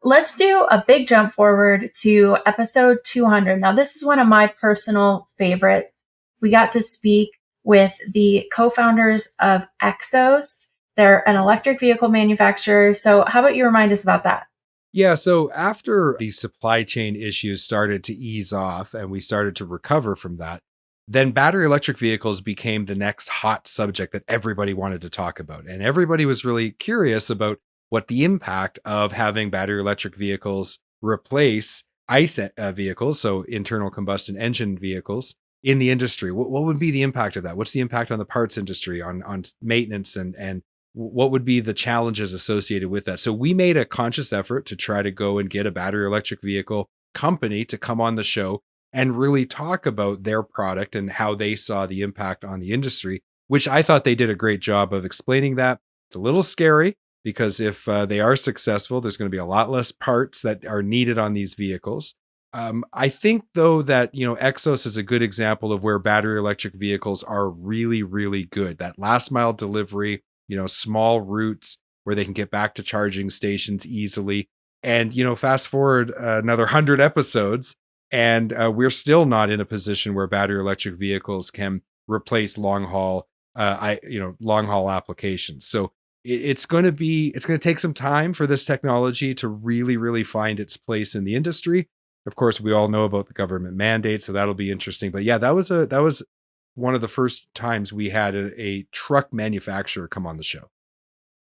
let's do a big jump forward to episode 200. Now, this is one of my personal favorites. We got to speak with the co-founders of Exos. They're an electric vehicle manufacturer. So how about you remind us about that? Yeah, so after the supply chain issues started to ease off and we started to recover from that, then battery electric vehicles became the next hot subject that everybody wanted to talk about. And everybody was really curious about what the impact of having battery electric vehicles replace ICE vehicles, so internal combustion engine vehicles, in the industry. What would be the impact of that? What's the impact on the parts industry, on maintenance, and what would be the challenges associated with that? So we made a conscious effort to try to go and get a battery electric vehicle company to come on the show and really talk about their product and how they saw the impact on the industry, which I thought they did a great job of explaining that. It's a little scary because if they are successful, there's going to be a lot less parts that are needed on these vehicles. I think though that, Exos is a good example of where battery electric vehicles are really, really good. That last mile delivery, small routes where they can get back to charging stations easily. And, fast forward another 100 episodes, and we're still not in a position where battery electric vehicles can replace long haul applications. So it's going to take some time for this technology to really, really find its place in the industry. Of course, we all know about the government mandate, so that'll be interesting. But yeah, that was one of the first times we had a truck manufacturer come on the show.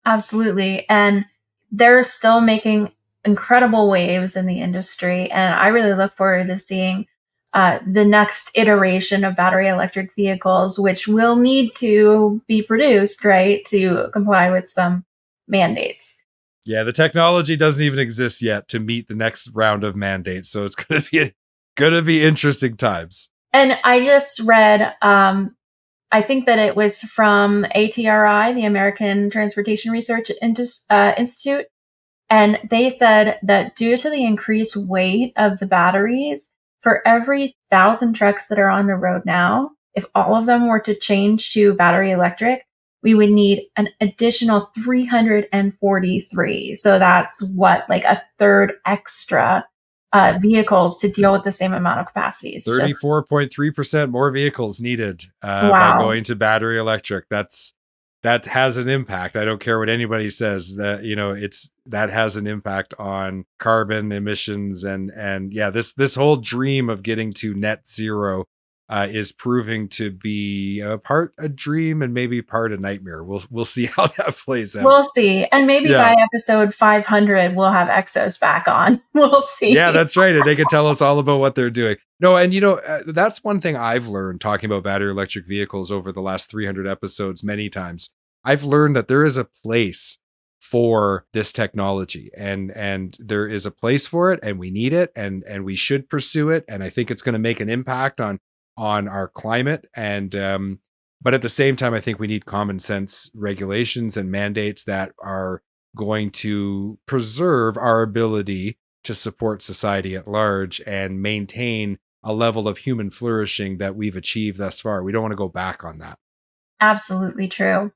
Absolutely. And they're still making incredible waves in the industry. And I really look forward to seeing the next iteration of battery electric vehicles, which will need to be produced, right, to comply with some mandates. Yeah, the technology doesn't even exist yet to meet the next round of mandates. So it's going to be interesting times. And I just read, I think that it was from ATRI, the American Transportation Research Institute. And they said that due to the increased weight of the batteries, for every 1,000 trucks that are on the road now, if all of them were to change to battery electric, we would need an additional 343. So that's like a third extra vehicles to deal with the same amount of capacity. 34.3% more vehicles needed wow. By going to battery electric. That has an impact. I don't care what anybody says, that that has an impact on carbon emissions, and yeah, this whole dream of getting to net zero is proving to be part a dream and maybe part a nightmare. We'll see how that plays out. We'll see. And maybe by episode 500, we'll have Exos back on. We'll see. Yeah, that's right. And they can tell us all about what they're doing. No, and that's one thing I've learned talking about battery electric vehicles over the last 300 episodes many times. I've learned that there is a place for this technology, and there is a place for it, and we need it, and we should pursue it. And I think it's going to make an impact on our climate. And but at the same time, I think we need common sense regulations and mandates that are going to preserve our ability to support society at large and maintain a level of human flourishing that we've achieved thus far. We don't want to go back on that. Absolutely true.